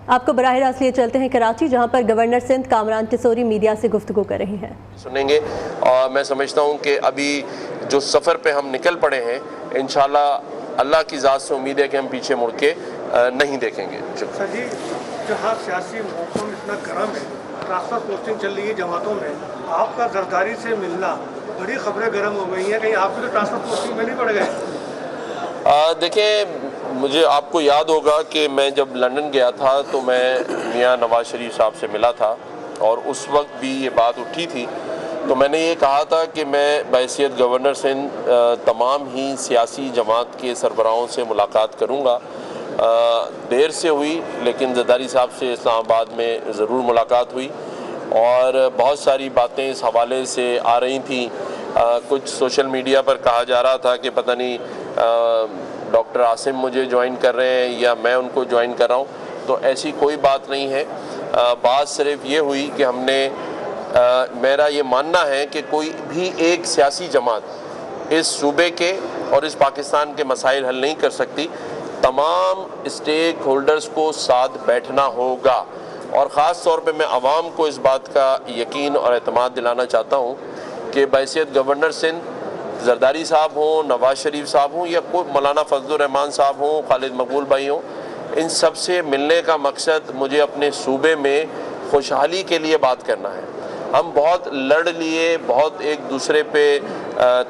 آپ کو براہ راست لیے چلتے ہیں کراچی، جہاں پر گورنر سندھ کامران ٹسوری میڈیا سے گفتگو کر رہی ہیں۔ سنیں گے اور میں سمجھتا ہوں کہ ابھی جو سفر پہ ہم نکل پڑے ہیں، انشاءاللہ اللہ کی ذات سے امید ہے کہ ہم پیچھے مڑ کے نہیں دیکھیں گے۔ سر جی، جہاں سیاسی موسم اتنا گرم ہے، ٹرانسفر پوسٹنگ چل رہی ہے جماعتوں میں، آپ کا زرداری سے ملنا، بڑی خبریں گرم ہو گئی ہیں، کہیں آپ بھی تو ٹرانسفر پوسٹنگ میں نہیں پڑ گئے؟ دیکھیں، مجھے آپ کو یاد ہوگا کہ میں جب لندن گیا تھا تو میں میاں نواز شریف صاحب سے ملا تھا، اور اس وقت بھی یہ بات اٹھی تھی، تو میں نے یہ کہا تھا کہ میں بحیثیت گورنر سندھ تمام ہی سیاسی جماعت کے سربراہوں سے ملاقات کروں گا۔ دیر سے ہوئی، لیکن زرداری صاحب سے اسلام آباد میں ضرور ملاقات ہوئی، اور بہت ساری باتیں اس حوالے سے آ رہی تھیں۔ کچھ سوشل میڈیا پر کہا جا رہا تھا کہ پتہ نہیں ڈاکٹر عاصم مجھے جوائن کر رہے ہیں یا میں ان کو جوائن کر رہا ہوں، تو ایسی کوئی بات نہیں ہے۔ بات صرف یہ ہوئی کہ ہم نے میرا یہ ماننا ہے کہ کوئی بھی ایک سیاسی جماعت اس صوبے کے اور اس پاکستان کے مسائل حل نہیں کر سکتی، تمام اسٹیک ہولڈرز کو ساتھ بیٹھنا ہوگا، اور خاص طور پہ میں عوام کو اس بات کا یقین اور اعتماد دلانا چاہتا ہوں کہ بحیثیت گورنر سندھ زرداری صاحب ہوں، نواز شریف صاحب ہوں، یا کوئی مولانا فضل الرحمان صاحب ہوں، خالد مقبول بھائی ہوں، ان سب سے ملنے کا مقصد مجھے اپنے صوبے میں خوشحالی کے لیے بات کرنا ہے۔ ہم بہت لڑ لیے، بہت ایک دوسرے پہ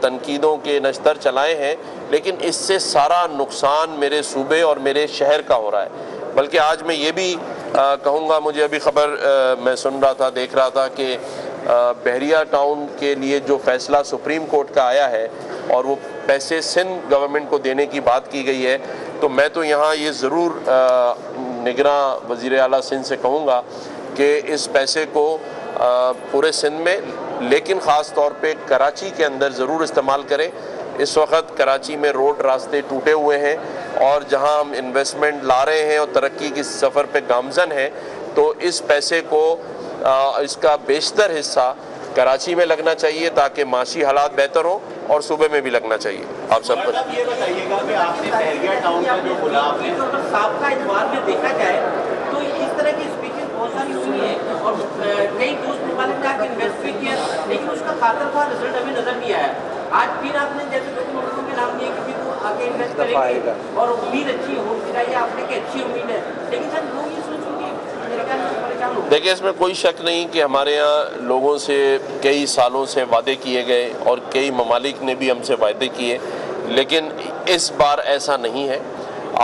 تنقیدوں کے نشتر چلائے ہیں، لیکن اس سے سارا نقصان میرے صوبے اور میرے شہر کا ہو رہا ہے۔ بلکہ آج میں یہ بھی کہوں گا، مجھے ابھی خبر میں سن رہا تھا، دیکھ رہا تھا کہ بحریہ ٹاؤن کے لیے جو فیصلہ سپریم کورٹ کا آیا ہے اور وہ پیسے سندھ گورنمنٹ کو دینے کی بات کی گئی ہے، تو میں تو یہاں یہ ضرور نگراں وزیر اعلیٰ سندھ سے کہوں گا کہ اس پیسے کو پورے سندھ میں، لیکن خاص طور پہ کراچی کے اندر ضرور استعمال کریں۔ اس وقت کراچی میں روڈ راستے ٹوٹے ہوئے ہیں، اور جہاں ہم انویسٹمنٹ لا رہے ہیں اور ترقی کی سفر پہ گامزن ہیں، تو اس پیسے کو اس کا بیشتر حصہ کراچی میں لگنا چاہیے تاکہ معاشی حالات بہتر ہوں، اور صوبے میں بھی لگنا چاہیے۔ آپ سب کو یہ بتائیے گا کہ آپ نے بحریہ ٹاؤن کا جو بولا، آپ نے سابقہ اتوار میں دیکھا جائے تو اس طرح کی اسپیچز بہت ساری ہوئی ہیں، اور کئی دوست ممالک نے آپ انویسٹ بھی کیا، لیکن اس کا خاطر خواہ رزلٹ ابھی نظر نہیں آیا۔ آج پھر آپ نے جیسے دو ملکوں کے نام لیے کہ وہ آگے انویسٹ کریں گے، اور امید اچھی ہو چاہیے آپ نے کہ اچھی امید ہے، لیکن سر لوگ یہ سوچیں کہ میرے خیال میں پریشان ہو۔ دیکھیں، اس میں کوئی شک نہیں کہ ہمارے یہاں لوگوں سے کئی سالوں سے وعدے کیے گئے، اور کئی ممالک نے بھی ہم سے وعدے کیے، لیکن اس بار ایسا نہیں ہے۔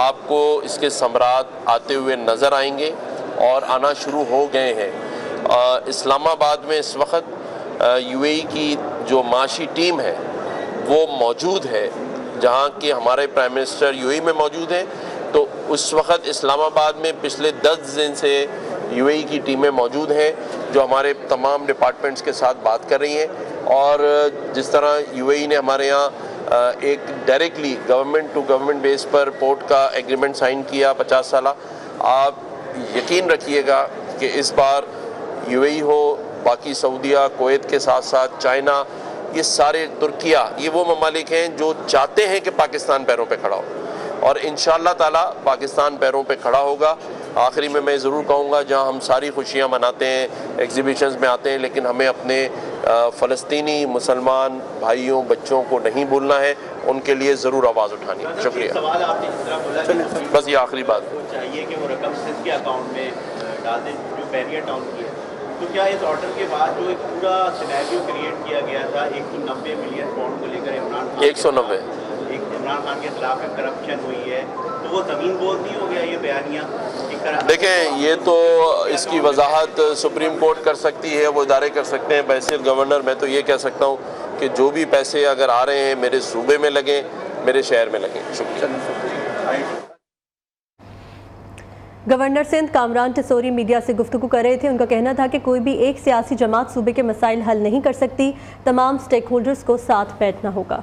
آپ کو اس کے ثمرات آتے ہوئے نظر آئیں گے، اور آنا شروع ہو گئے ہیں۔ اسلام آباد میں اس وقت یو اے ای کی جو معاشی ٹیم ہے وہ موجود ہے، جہاں کہ ہمارے پرائم منسٹر یو اے ای میں موجود ہیں، تو اس وقت اسلام آباد میں پچھلے 10 دن سے یو اے ای کی ٹیمیں موجود ہیں جو ہمارے تمام ڈپارٹمنٹس کے ساتھ بات کر رہی ہیں، اور جس طرح یو اے ای نے ہمارے یہاں ایک directly government to government base پر پورٹ کا ایگریمنٹ سائن کیا 50 سالہ، آپ یقین رکھیے گا کہ اس بار یو اے ای ہو، باقی سعودیہ، کویت کے ساتھ ساتھ چائنا، یہ سارے، ترکیہ، یہ وہ ممالک ہیں جو چاہتے ہیں کہ پاکستان پیروں پہ کھڑا ہو، اور انشاءاللہ تعالی پاکستان پیروں پہ کھڑا ہوگا۔ آخری میں ضرور کہوں گا، جہاں ہم ساری خوشیاں مناتے ہیں، ایگزیبیشنز میں آتے ہیں، لیکن ہمیں اپنے فلسطینی مسلمان بھائیوں بچوں کو نہیں بھولنا ہے، ان کے لیے ضرور آواز اٹھانی ہے۔ شکریہ۔ سوال آپ نے جس طرح بولا، بس یہ آخری بات چاہیے کہ وہ رقم سندھ کے اکاؤنٹ میں ڈال دیں جو بحریہ ٹاؤن کی ہے، تو کیا اس آرڈر کے بعد جو ایک پورا سینیریو کریٹ کیا گیا تھا 190 ملین پاؤنڈ کو لے کر عمران خان 190 عمران خان کے خلاف کرپشن ہوئی ہے، تو وہ زمین بوز نہیں ہو گیا یہ بیانیہ؟ دیکھیں، یہ تو اس کی وضاحت سپریم کورٹ کر سکتی ہے، وہ ادارے کر سکتے ہیں۔ بحیثیت گورنر میں تو یہ کہہ سکتا ہوں کہ جو بھی پیسے اگر آ رہے ہیں میرے صوبے میں لگیں، میرے شہر میں لگیں۔ شکریہ۔ گورنر سندھ کامران ٹسوری میڈیا سے گفتگو کر رہے تھے۔ ان کا کہنا تھا کہ کوئی بھی ایک سیاسی جماعت صوبے کے مسائل حل نہیں کر سکتی، تمام سٹیک ہولڈرز کو ساتھ بیٹھنا ہوگا۔